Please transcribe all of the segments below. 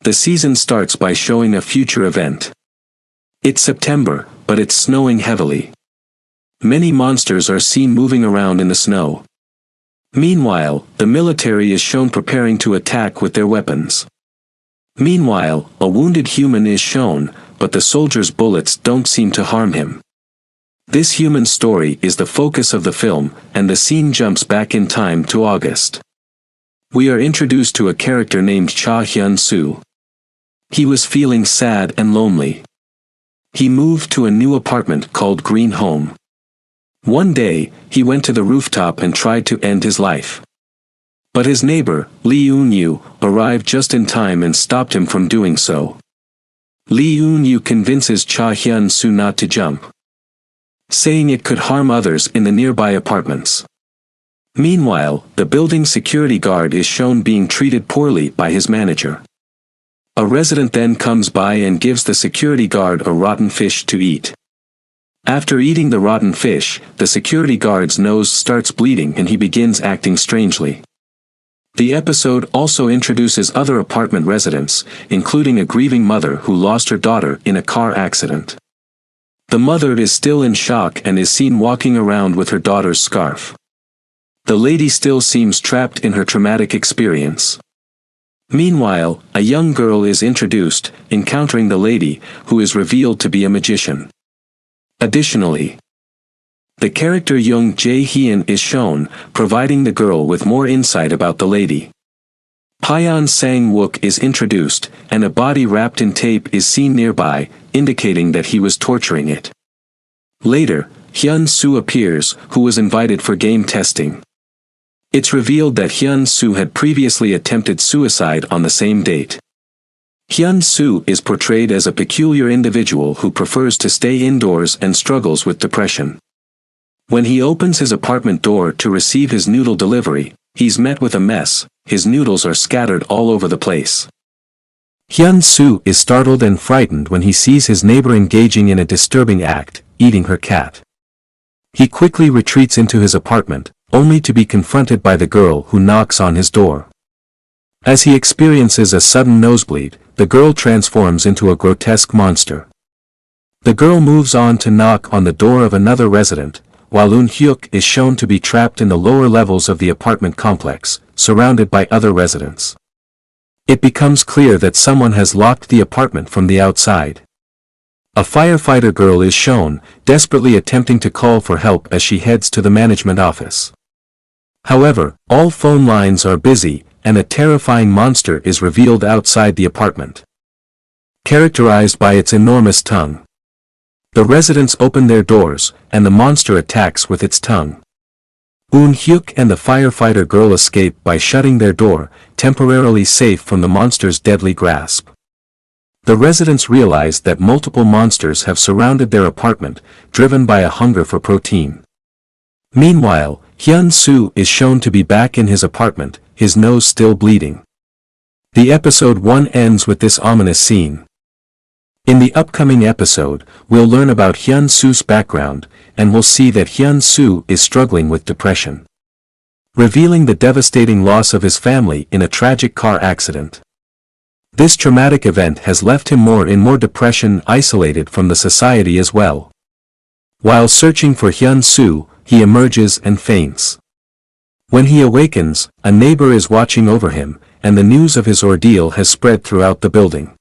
The season starts by showing a future event. It's September, but it's snowing heavily. Many monsters are seen moving around in the snow. Meanwhile, the military is shown preparing to attack with their weapons. Meanwhile, a wounded human is shown, but the soldier's bullets don't seem to harm him. This human story is the focus of the film, and the scene jumps back in time to August. We are introduced to a character named Cha Hyun-soo. He was feeling sad and lonely. He moved to a new apartment called Green Home. One day, he went to the rooftop and tried to end his life. But his neighbor, Lee Eun-yu, arrived just in time and stopped him from doing so. Lee Eun-yu convinces Cha Hyun-soo not to jump, saying it could harm others in the nearby apartments. Meanwhile, the building security guard is shown being treated poorly by his manager. A resident then comes by and gives the security guard a rotten fish to eat. After eating the rotten fish, the security guard's nose starts bleeding and he begins acting strangely. The episode also introduces other apartment residents, including a grieving mother who lost her daughter in a car accident. The mother is still in shock and is seen walking around with her daughter's scarf. The lady still seems trapped in her traumatic experience. Meanwhile, a young girl is introduced, encountering the lady, who is revealed to be a magician. Additionally, the character Young Jae-hyun is shown, providing the girl with more insight about the lady. Pyeon Sang-wook is introduced, and a body wrapped in tape is seen nearby, indicating that he was torturing it. Later, Hyun-soo appears, who was invited for game testing. It's revealed that Hyun-soo had previously attempted suicide on the same date. Hyun-soo is portrayed as a peculiar individual who prefers to stay indoors and struggles with depression. When he opens his apartment door to receive his noodle delivery, he's met with a mess. His noodles are scattered all over the place. Hyun-soo is startled and frightened when he sees his neighbor engaging in a disturbing act, eating her cat. He quickly retreats into his apartment, only to be confronted by the girl who knocks on his door. As he experiences a sudden nosebleed, the girl transforms into a grotesque monster. The girl moves on to knock on the door of another resident, while Eun-hyuk is shown to be trapped in the lower levels of the apartment complex, surrounded by other residents. It becomes clear that someone has locked the apartment from the outside. A firefighter girl is shown, desperately attempting to call for help as she heads to the management office. However, all phone lines are busy, and a terrifying monster is revealed outside the apartment, characterized by its enormous tongue. The residents open their doors, and the monster attacks with its tongue. Eun-hyuk and the firefighter girl escape by shutting their door, temporarily safe from the monster's deadly grasp. The residents realize that multiple monsters have surrounded their apartment, driven by a hunger for protein. Meanwhile, Hyun-soo is shown to be back in his apartment, his nose still bleeding. The episode 1 ends with this ominous scene. In the upcoming episode, we'll learn about Hyun-soo's background, and we'll see that Hyun-soo is struggling with depression, revealing the devastating loss of his family in a tragic car accident. This traumatic event has left him more in depression, isolated from the society as well. While searching for Hyun-soo, he emerges and faints. When he awakens, a neighbor is watching over him, and the news of his ordeal has spread throughout the building.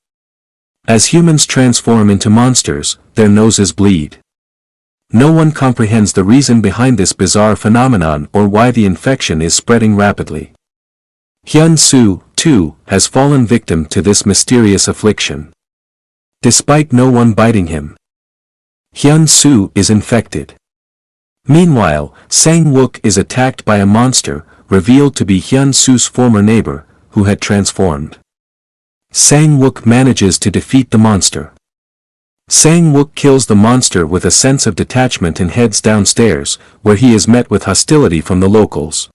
As humans transform into monsters, their noses bleed. No one comprehends the reason behind this bizarre phenomenon or why the infection is spreading rapidly. Hyun-soo, too, has fallen victim to this mysterious affliction. Despite no one biting him, Hyun-soo is infected. Meanwhile, Sang-wook is attacked by a monster, revealed to be Hyun-soo's former neighbor, who had transformed. Sang-wook manages to defeat the monster. Sang-wook kills the monster with a sense of detachment and heads downstairs, where he is met with hostility from the locals.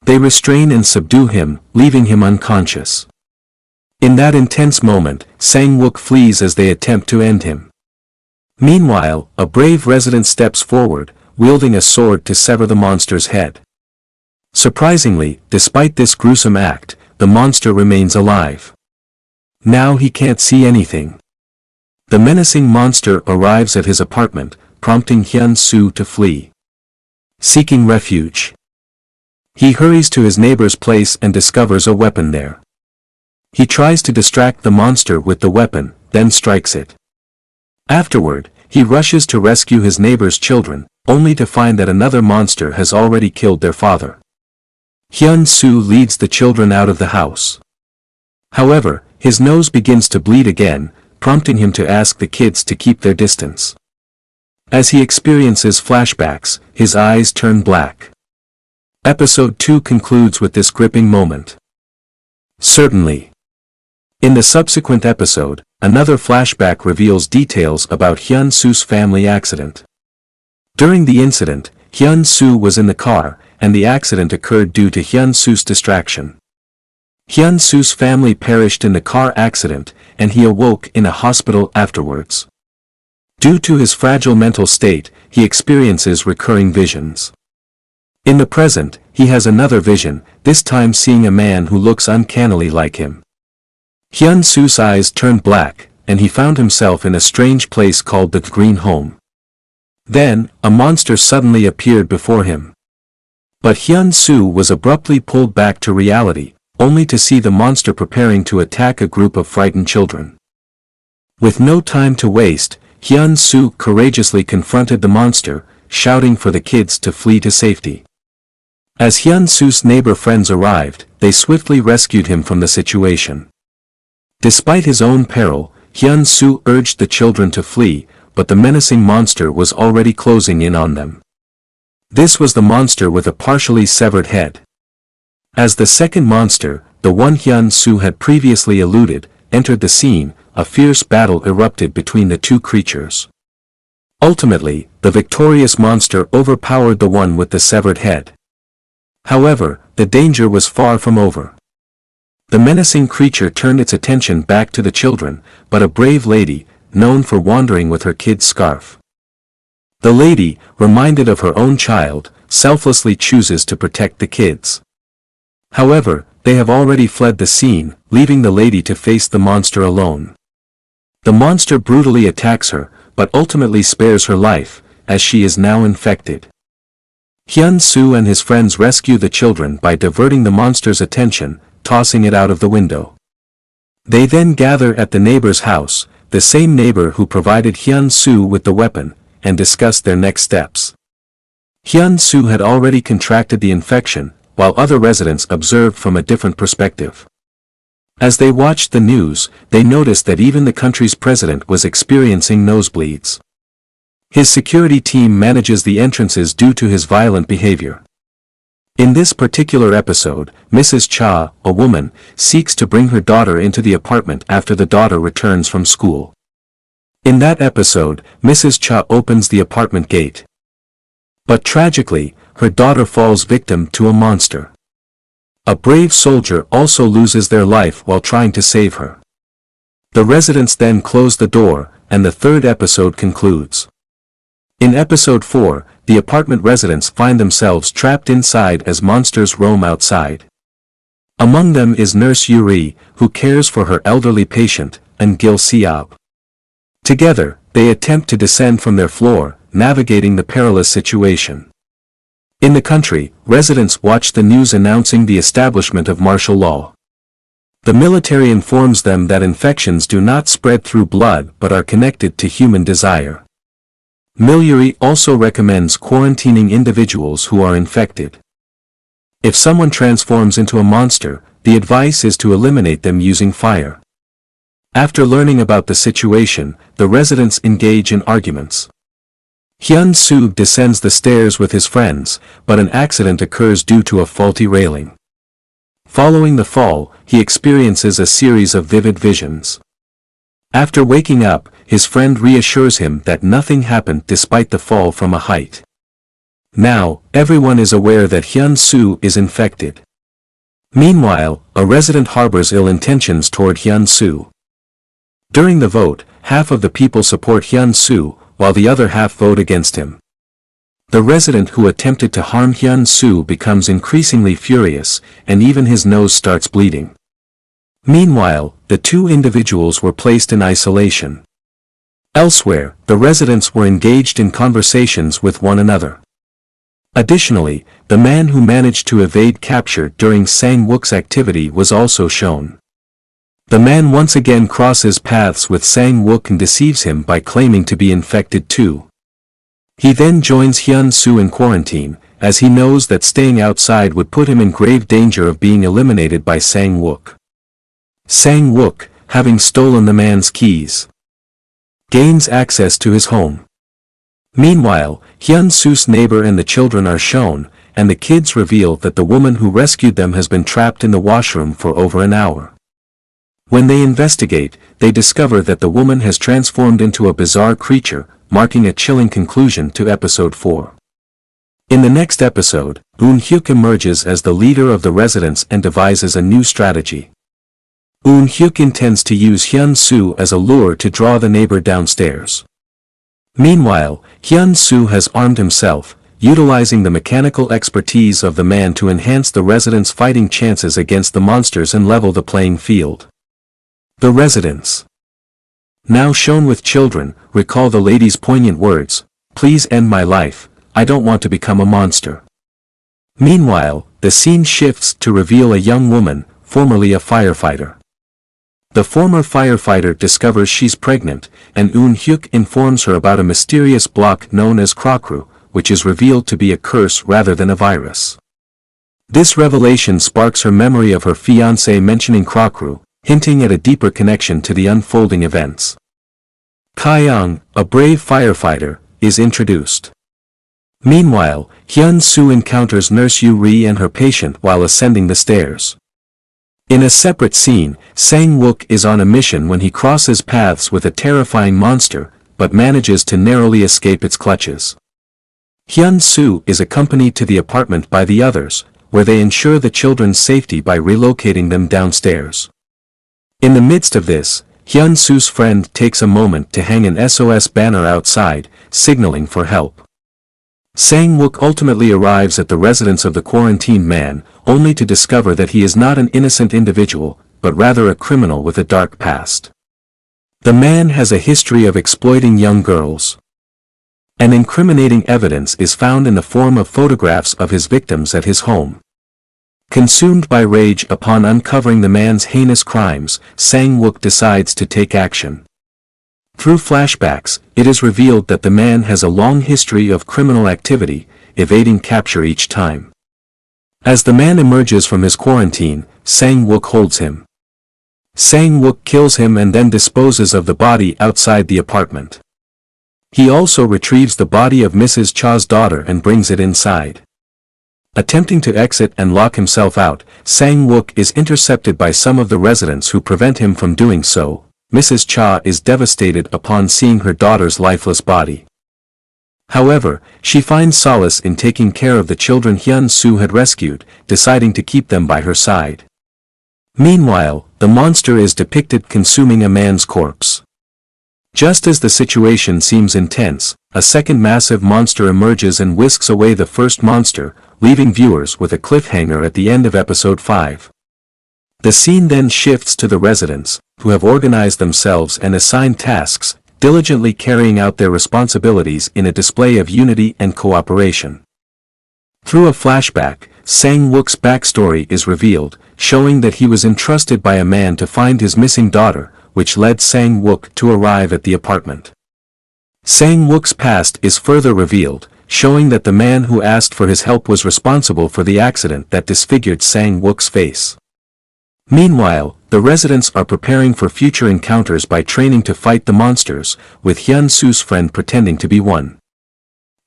They restrain and subdue him, leaving him unconscious. In that intense moment, Sang-wook flees as they attempt to end him. Meanwhile, a brave resident steps forward, wielding a sword to sever the monster's head. Surprisingly, despite this gruesome act, the monster remains alive. Now he can't see anything. The menacing monster arrives at his apartment, prompting Hyun-soo to flee. Seeking refuge. He hurries to his neighbor's place and discovers a weapon there. He tries to distract the monster with the weapon, then strikes it. Afterward, he rushes to rescue his neighbor's children, only to find that another monster has already killed their father. Hyun-soo leads the children out of the house. However, his nose begins to bleed again, prompting him to ask the kids to keep their distance. As he experiences flashbacks, his eyes turn black. Episode 2 concludes with this gripping moment. Certainly. In the subsequent episode, another flashback reveals details about Hyun-soo's family accident. During the incident, Hyun-soo was in the car, and the accident occurred due to Hyun-soo's distraction. Hyun-soo's family perished in the car accident, and he awoke in a hospital afterwards. Due to his fragile mental state, he experiences recurring visions. In the present, he has another vision, this time seeing a man who looks uncannily like him. Hyun-soo's eyes turned black, and he found himself in a strange place called the Green Home. Then, a monster suddenly appeared before him. But Hyun-soo was abruptly pulled back to reality, only to see the monster preparing to attack a group of frightened children. With no time to waste, Hyun-soo courageously confronted the monster, shouting for the kids to flee to safety. As Hyun-soo's neighbor friends arrived, they swiftly rescued him from the situation. Despite his own peril, Hyun-soo urged the children to flee, but the menacing monster was already closing in on them. This was the monster with a partially severed head. As the second monster, the one Hyun-soo had previously eluded, entered the scene, a fierce battle erupted between the two creatures. Ultimately, the victorious monster overpowered the one with the severed head. However, the danger was far from over. The menacing creature turned its attention back to the children, but a brave lady, known for wandering with her kid's scarf. The lady, reminded of her own child, selflessly chooses to protect the kids. However, they have already fled the scene, leaving the lady to face the monster alone. The monster brutally attacks her, but ultimately spares her life, as she is now infected. Hyun-soo and his friends rescue the children by diverting the monster's attention, tossing it out of the window. They then gather at the neighbor's house, the same neighbor who provided Hyun-soo with the weapon, and discuss their next steps. Hyun-soo had already contracted the infection, while other residents observed from a different perspective. As they watched the news, they noticed that even the country's president was experiencing nosebleeds. His security team manages the entrances due to his violent behavior. In this particular episode, Mrs. Cha, a woman, seeks to bring her daughter into the apartment after the daughter returns from school. In that episode, Mrs. Cha opens the apartment gate. But tragically, her daughter falls victim to a monster. A brave soldier also loses their life while trying to save her. The residents then close the door, and the third episode concludes. In episode 4, the apartment residents find themselves trapped inside as monsters roam outside. Among them is Nurse Yuri, who cares for her elderly patient, and Gil Seob. Together, they attempt to descend from their floor, navigating the perilous situation. In the country, residents watch the news announcing the establishment of martial law. The military informs them that infections do not spread through blood but are connected to human desire. Yuri also recommends quarantining individuals who are infected. If someone transforms into a monster, the advice is to eliminate them using fire. After learning about the situation, the residents engage in arguments. Hyun-soo descends the stairs with his friends, but an accident occurs due to a faulty railing. Following the fall, he experiences a series of vivid visions. After waking up, his friend reassures him that nothing happened despite the fall from a height. Now, everyone is aware that Hyun-soo is infected. Meanwhile, a resident harbors ill intentions toward Hyun-soo. During the vote, half of the people support Hyun-soo, while the other half vote against him. The resident who attempted to harm Hyun-soo becomes increasingly furious, and even his nose starts bleeding. Meanwhile, the two individuals were placed in isolation. Elsewhere, the residents were engaged in conversations with one another. Additionally, the man who managed to evade capture during Sang-wook's activity was also shown. The man once again crosses paths with Sang-wook and deceives him by claiming to be infected too. He then joins Hyun-soo in quarantine, as he knows that staying outside would put him in grave danger of being eliminated by Sang-wook. Sang-wook, having stolen the man's keys, gains access to his home. Meanwhile, Hyun-soo's neighbor and the children are shown, and the kids reveal that the woman who rescued them has been trapped in the washroom for over an hour. When they investigate, they discover that the woman has transformed into a bizarre creature, marking a chilling conclusion to episode 4. In the next episode, Eun-hyuk emerges as the leader of the residents and devises a new strategy. Eun-hyuk intends to use Hyun-soo as a lure to draw the neighbor downstairs. Meanwhile, Hyun-soo has armed himself, utilizing the mechanical expertise of the man to enhance the residents' fighting chances against the monsters and level the playing field. The residents, now shown with children, recall the lady's poignant words, "Please end my life, I don't want to become a monster." Meanwhile, the scene shifts to reveal a young woman, formerly a firefighter. The former firefighter discovers she's pregnant, and Eun-hyuk informs her about a mysterious block known as Krokru, which is revealed to be a curse rather than a virus. This revelation sparks her memory of her fiancé mentioning Krokru, hinting at a deeper connection to the unfolding events. Kyung, a brave firefighter, is introduced. Meanwhile, Hyun-soo encounters Nurse Yu-ri and her patient while ascending the stairs. In a separate scene, Sang-wook is on a mission when he crosses paths with a terrifying monster, but manages to narrowly escape its clutches. Hyun-soo is accompanied to the apartment by the others, where they ensure the children's safety by relocating them downstairs. In the midst of this, Hyun-soo's friend takes a moment to hang an SOS banner outside, signaling for help. Sang-wook ultimately arrives at the residence of the quarantined man, only to discover that he is not an innocent individual, but rather a criminal with a dark past. The man has a history of exploiting young girls. An incriminating evidence is found in the form of photographs of his victims at his home. Consumed by rage upon uncovering the man's heinous crimes, Sang-wook decides to take action. Through flashbacks, it is revealed that the man has a long history of criminal activity, evading capture each time. As the man emerges from his quarantine, Sang-wook holds him. Sang-wook kills him and then disposes of the body outside the apartment. He also retrieves the body of Mrs. Cha's daughter and brings it inside. Attempting to exit and lock himself out, Sang-wook is intercepted by some of the residents who prevent him from doing so. Mrs. Cha is devastated upon seeing her daughter's lifeless body. However, she finds solace in taking care of the children Hyun-soo had rescued, deciding to keep them by her side. Meanwhile, the monster is depicted consuming a man's corpse. Just as the situation seems intense, a second massive monster emerges and whisks away the first monster, leaving viewers with a cliffhanger at the end of episode 5. The scene then shifts to the residents, who have organized themselves and assigned tasks, diligently carrying out their responsibilities in a display of unity and cooperation. Through a flashback, Sang-wook's backstory is revealed, showing that he was entrusted by a man to find his missing daughter, which led Sang-wook to arrive at the apartment. Sang-wook's past is further revealed, showing that the man who asked for his help was responsible for the accident that disfigured Sang-wook's face. Meanwhile, the residents are preparing for future encounters by training to fight the monsters, with Hyun-soo's friend pretending to be one.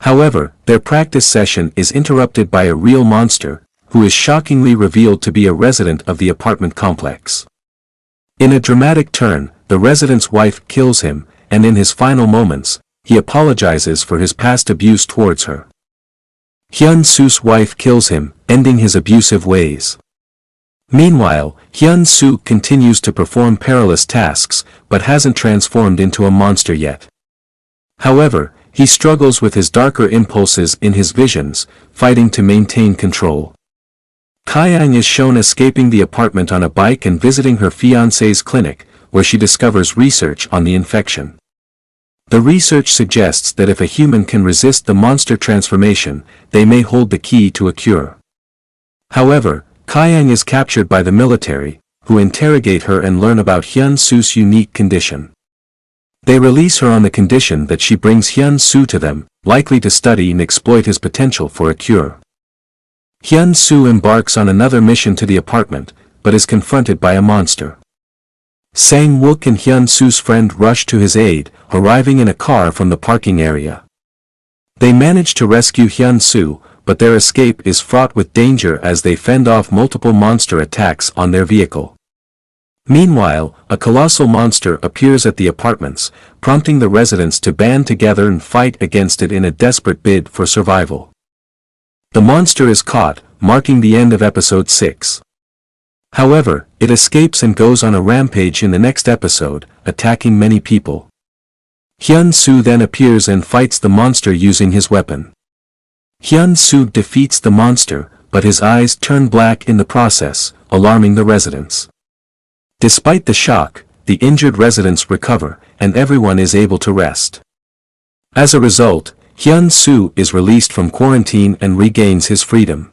However, their practice session is interrupted by a real monster, who is shockingly revealed to be a resident of the apartment complex. In a dramatic turn, the resident's wife kills him, and in his final moments, he apologizes for his past abuse towards her. Hyun-soo's wife kills him, ending his abusive ways. Meanwhile, Hyun-soo continues to perform perilous tasks, but hasn't transformed into a monster yet. However, he struggles with his darker impulses in his visions, fighting to maintain control. Kaiyang is shown escaping the apartment on a bike and visiting her fiancé's clinic, where she discovers research on the infection. The research suggests that if a human can resist the monster transformation, they may hold the key to a cure. However, Kaiyang is captured by the military, who interrogate her and learn about Hyun-Soo's unique condition. They release her on the condition that she brings Hyun-Soo to them, likely to study and exploit his potential for a cure. Hyun-Soo embarks on another mission to the apartment, but is confronted by a monster. Sang-wook and Hyun-Soo's friend rush to his aid, arriving in a car from the parking area. They manage to rescue Hyun-Soo, but their escape is fraught with danger as they fend off multiple monster attacks on their vehicle. Meanwhile, a colossal monster appears at the apartments, prompting the residents to band together and fight against it in a desperate bid for survival. The monster is caught, marking the end of episode 6. However, it escapes and goes on a rampage in the next episode, attacking many people. Hyun-Soo then appears and fights the monster using his weapon. Hyun-Soo defeats the monster, but his eyes turn black in the process, alarming the residents. Despite the shock, the injured residents recover, and everyone is able to rest. As a result, Hyun-Soo is released from quarantine and regains his freedom.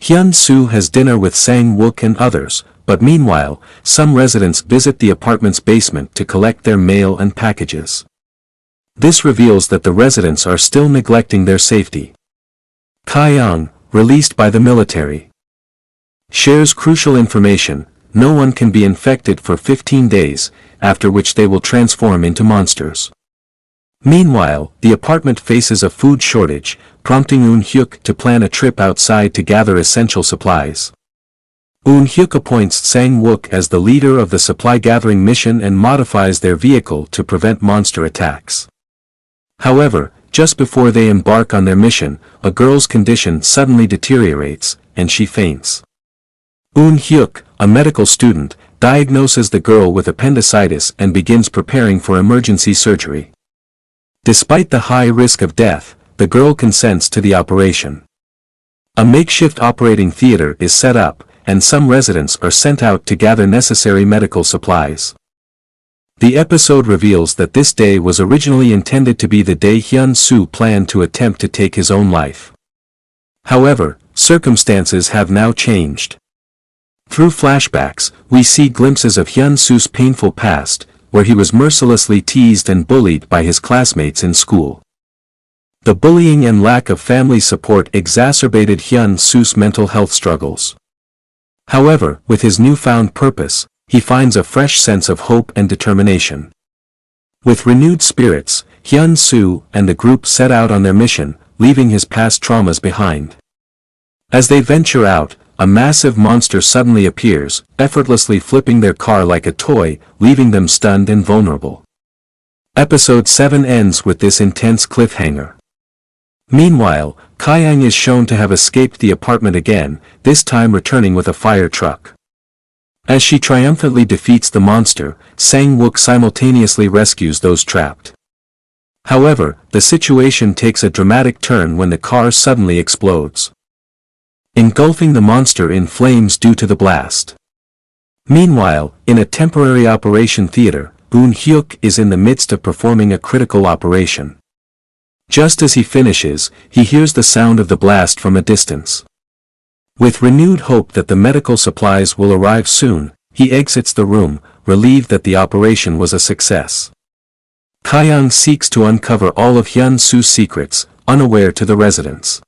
Hyun-Soo has dinner with Sang-wook and others, but meanwhile, some residents visit the apartment's basement to collect their mail and packages. This reveals that the residents are still neglecting their safety. Kaiyang, released by the military, shares crucial information: no one can be infected for 15 days, after which they will transform into monsters. Meanwhile, the apartment faces a food shortage, prompting Eun-hyuk to plan a trip outside to gather essential supplies. Eun-hyuk appoints Sang-wook as the leader of the supply-gathering mission and modifies their vehicle to prevent monster attacks. However, just before they embark on their mission, a girl's condition suddenly deteriorates, and she faints. Eun-hyuk, a medical student, diagnoses the girl with appendicitis and begins preparing for emergency surgery. Despite the high risk of death, the girl consents to the operation. A makeshift operating theater is set up, and some residents are sent out to gather necessary medical supplies. The episode reveals that this day was originally intended to be the day Hyun-Soo planned to attempt to take his own life. However, circumstances have now changed. Through flashbacks, we see glimpses of Hyun-Soo's painful past, where he was mercilessly teased and bullied by his classmates in school. The bullying and lack of family support exacerbated Hyun-Soo's mental health struggles. However, with his newfound purpose, he finds a fresh sense of hope and determination. With renewed spirits, Hyun-Soo and the group set out on their mission, leaving his past traumas behind. As they venture out, a massive monster suddenly appears, effortlessly flipping their car like a toy, leaving them stunned and vulnerable. Episode 7 ends with this intense cliffhanger. Meanwhile, Kaiyang is shown to have escaped the apartment again, this time returning with a fire truck. As she triumphantly defeats the monster, Sang-wook simultaneously rescues those trapped. However, the situation takes a dramatic turn when the car suddenly explodes, engulfing the monster in flames due to the blast. Meanwhile, in a temporary operation theater, Eun-hyuk is in the midst of performing a critical operation. Just as he finishes, he hears the sound of the blast from a distance. With renewed hope that the medical supplies will arrive soon, he exits the room, relieved that the operation was a success. Kaiyang seeks to uncover all of Hyun-Soo's secrets, unaware to the residents.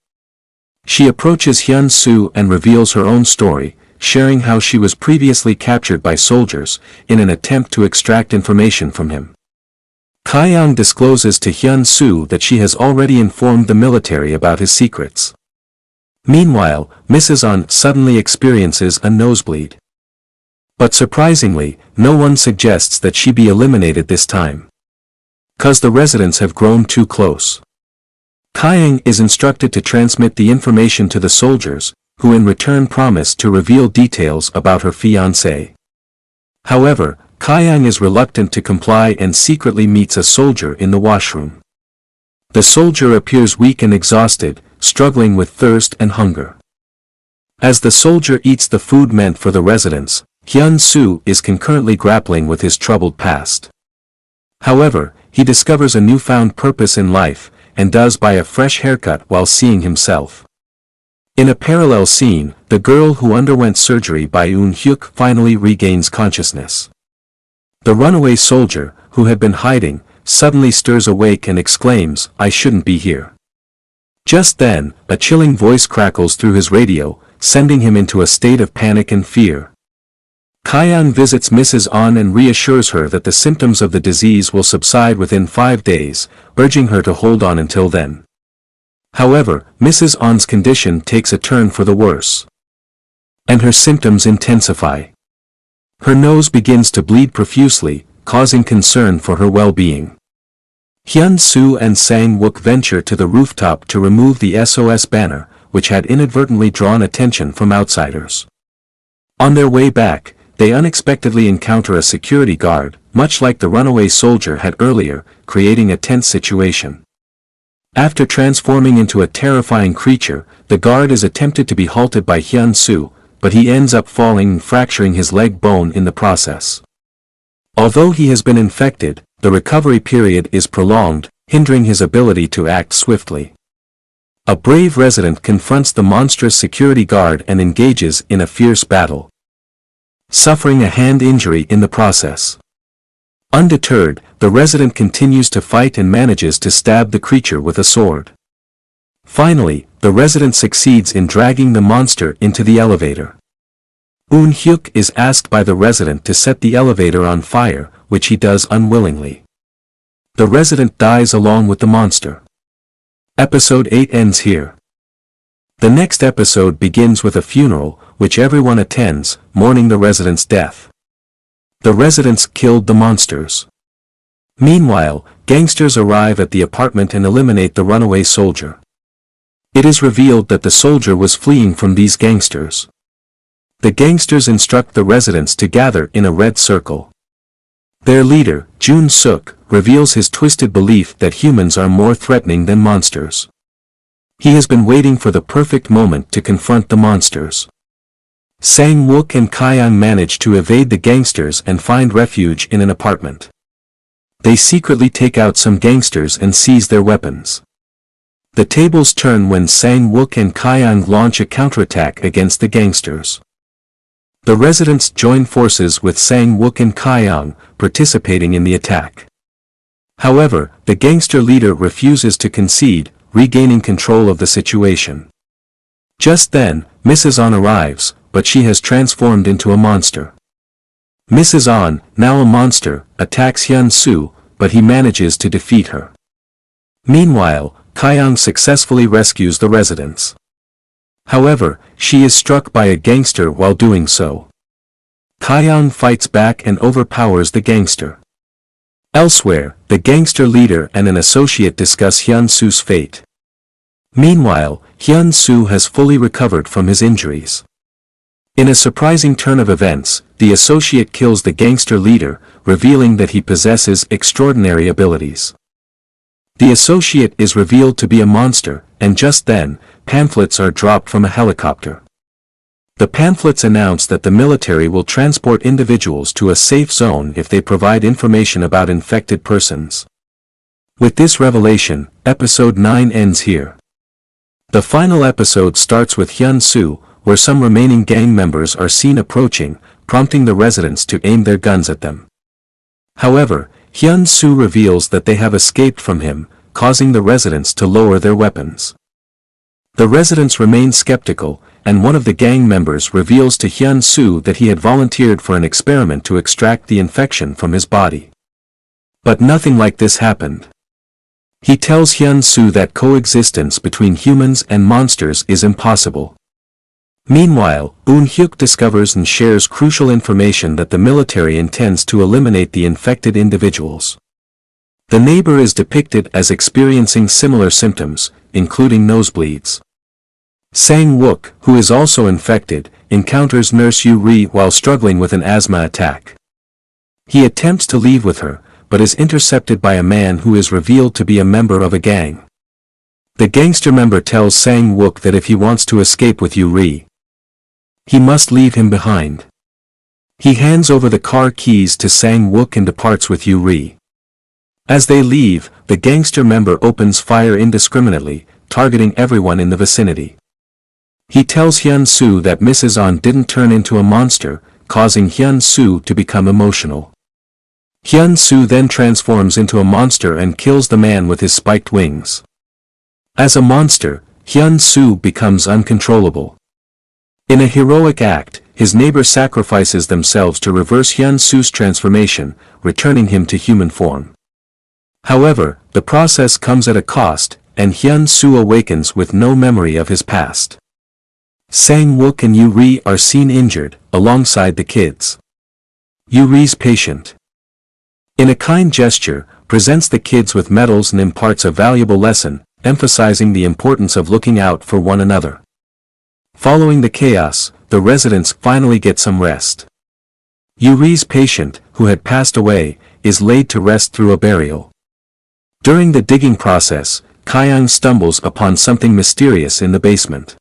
She approaches Hyun-Soo and reveals her own story, sharing how she was previously captured by soldiers, in an attempt to extract information from him. Kaiyang discloses to Hyun-Soo that she has already informed the military about his secrets. Meanwhile, Mrs. An suddenly experiences a nosebleed. But surprisingly, no one suggests that she be eliminated this time. 'Cause the residents have grown too close. Kaiyang is instructed to transmit the information to the soldiers, who in return promise to reveal details about her fiancé. However, Kaiyang is reluctant to comply and secretly meets a soldier in the washroom. The soldier appears weak and exhausted, struggling with thirst and hunger. As the soldier eats the food meant for the residents, Hyun-soo is concurrently grappling with his troubled past. However, he discovers a newfound purpose in life, and does buy a fresh haircut while seeing himself. In a parallel scene, the girl who underwent surgery by Eun-hyuk finally regains consciousness. The runaway soldier, who had been hiding, suddenly stirs awake and exclaims, "I shouldn't be here." Just then, a chilling voice crackles through his radio, sending him into a state of panic and fear. Kyung visits Mrs. An and reassures her that the symptoms of the disease will subside within 5 days, urging her to hold on until then. However, Mrs. An's condition takes a turn for the worse, and her symptoms intensify. Her nose begins to bleed profusely, causing concern for her well-being. Hyun-soo and Sang-wook venture to the rooftop to remove the SOS banner, which had inadvertently drawn attention from outsiders. On their way back, they unexpectedly encounter a security guard, much like the runaway soldier had earlier, creating a tense situation. After transforming into a terrifying creature, the guard is attempted to be halted by Hyun-soo, but he ends up falling and fracturing his leg bone in the process. Although he has been infected, the recovery period is prolonged, hindering his ability to act swiftly. A brave resident confronts the monstrous security guard and engages in a fierce battle, suffering a hand injury in the process. Undeterred, the resident continues to fight and manages to stab the creature with a sword. Finally, the resident succeeds in dragging the monster into the elevator. Eun-hyuk is asked by the resident to set the elevator on fire, which he does unwillingly. The resident dies along with the monster. Episode 8 ends here. The next episode begins with a funeral, which everyone attends, mourning the resident's death. The residents killed the monsters. Meanwhile, gangsters arrive at the apartment and eliminate the runaway soldier. It is revealed that the soldier was fleeing from these gangsters. The gangsters instruct the residents to gather in a red circle. Their leader, Jun-suk, reveals his twisted belief that humans are more threatening than monsters. He has been waiting for the perfect moment to confront the monsters. Sang-wook and Kyung manage to evade the gangsters and find refuge in an apartment. They secretly take out some gangsters and seize their weapons. The tables turn when Sang-wook and Kyung launch a counterattack against the gangsters. The residents join forces with Sang-wook and Kyung, participating in the attack. However, the gangster leader refuses to concede, regaining control of the situation. Just then, Mrs. An arrives, but she has transformed into a monster. Mrs. An, now a monster, attacks Hyun-soo, but he manages to defeat her. Meanwhile, Kyung successfully rescues the residents. However, she is struck by a gangster while doing so. Kyung fights back and overpowers the gangster. Elsewhere, the gangster leader and an associate discuss Hyun-soo's fate. Meanwhile, Hyun-soo has fully recovered from his injuries. In a surprising turn of events, the associate kills the gangster leader, revealing that he possesses extraordinary abilities. The associate is revealed to be a monster, and just then, pamphlets are dropped from a helicopter. The pamphlets announce that the military will transport individuals to a safe zone if they provide information about infected persons. With this revelation, episode 9 ends here. The final episode starts with Hyun-soo, where some remaining gang members are seen approaching, prompting the residents to aim their guns at them. However, Hyun-soo reveals that they have escaped from him, causing the residents to lower their weapons. The residents remain skeptical, and one of the gang members reveals to Hyun-soo that he had volunteered for an experiment to extract the infection from his body. But nothing like this happened. He tells Hyun-soo that coexistence between humans and monsters is impossible. Meanwhile, Eun-hyuk discovers and shares crucial information that the military intends to eliminate the infected individuals. The neighbor is depicted as experiencing similar symptoms, including nosebleeds. Sang-wook, who is also infected, encounters Nurse Yu-ri while struggling with an asthma attack. He attempts to leave with her, but is intercepted by a man who is revealed to be a member of a gang. The gangster member tells Sang-wook that if he wants to escape with Yu-ri, He must leave him behind. He hands over the car keys to Sang-wook and departs with Yu-ri. As they leave, the gangster member opens fire indiscriminately, targeting everyone in the vicinity. He tells Hyun-soo that Mrs. On didn't turn into a monster, causing Hyun-soo to become emotional. Hyun-soo then transforms into a monster and kills the man with his spiked wings. As a monster, Hyun-soo becomes uncontrollable. In a heroic act, his neighbor sacrifices themselves to reverse Hyun-soo's transformation, returning him to human form. However, the process comes at a cost, and Hyun-soo awakens with no memory of his past. Sang-wook and Yu-ri are seen injured, alongside the kids. Yu-ri's patient, in a kind gesture, presents the kids with medals and imparts a valuable lesson, emphasizing the importance of looking out for one another. Following the chaos, the residents finally get some rest. Yu-ri's patient, who had passed away, is laid to rest through a burial. During the digging process, Kyung stumbles upon something mysterious in the basement.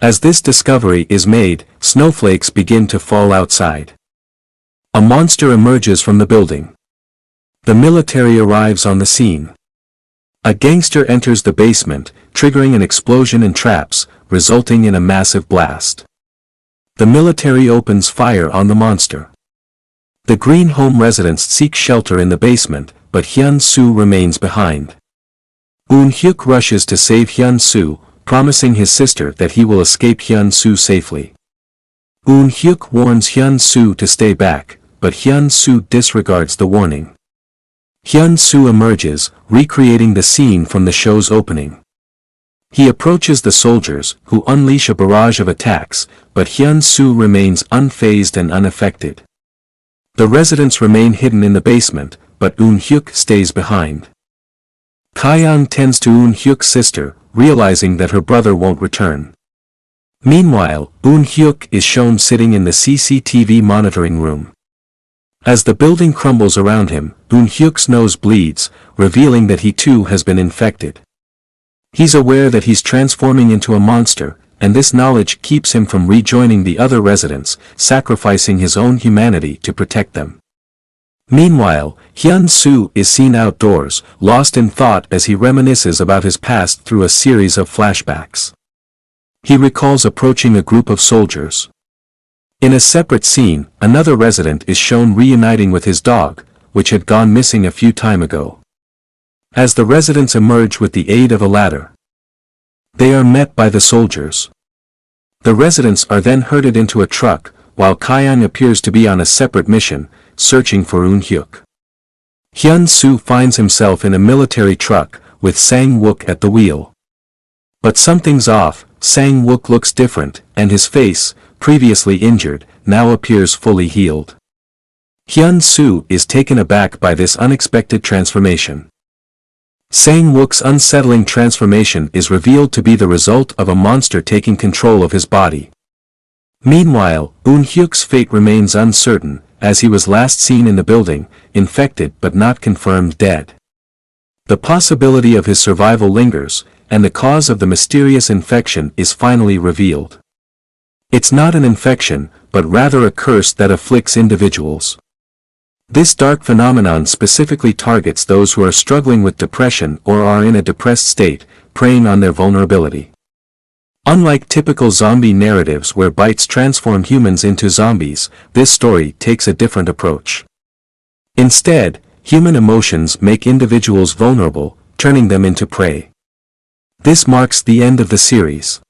As this discovery is made, snowflakes begin to fall outside. A monster emerges from the building. The military arrives on the scene. A gangster enters the basement, triggering an explosion and traps, resulting in a massive blast. The military opens fire on the monster. The Green Home residents seek shelter in the basement, but Hyun-soo remains behind. Eun-hyuk rushes to save Hyun-soo, promising his sister that he will escape Hyun-soo safely. Eun-hyuk warns Hyun-soo to stay back, but Hyun-soo disregards the warning. Hyun-soo emerges, recreating the scene from the show's opening. He approaches the soldiers, who unleash a barrage of attacks, but Hyun-soo remains unfazed and unaffected. The residents remain hidden in the basement, but Eun-hyuk stays behind. Kyung tends to Eun-hyuk's sister, realizing that her brother won't return. Meanwhile, Eun-hyuk is shown sitting in the CCTV monitoring room. As the building crumbles around him, Eun-hyuk's nose bleeds, revealing that he too has been infected. He's aware that he's transforming into a monster, and this knowledge keeps him from rejoining the other residents, sacrificing his own humanity to protect them. Meanwhile, Hyun-soo is seen outdoors, lost in thought as he reminisces about his past through a series of flashbacks. He recalls approaching a group of soldiers. In a separate scene, another resident is shown reuniting with his dog, which had gone missing a few time ago. As the residents emerge with the aid of a ladder, they are met by the soldiers. The residents are then herded into a truck, while Kyung appears to be on a separate mission, searching for Eun-hyuk. Hyun-soo finds himself in a military truck, with Sang-wook at the wheel. But something's off. Sang-wook looks different, and his face, previously injured, now appears fully healed. Hyun-soo is taken aback by this unexpected transformation. Sang-wook's unsettling transformation is revealed to be the result of a monster taking control of his body. Meanwhile, Eun-hyuk's fate remains uncertain, as he was last seen in the building, infected but not confirmed dead. The possibility of his survival lingers, and the cause of the mysterious infection is finally revealed. It's not an infection, but rather a curse that afflicts individuals. This dark phenomenon specifically targets those who are struggling with depression or are in a depressed state, preying on their vulnerability. Unlike typical zombie narratives where bites transform humans into zombies, this story takes a different approach. Instead, human emotions make individuals vulnerable, turning them into prey. This marks the end of the series.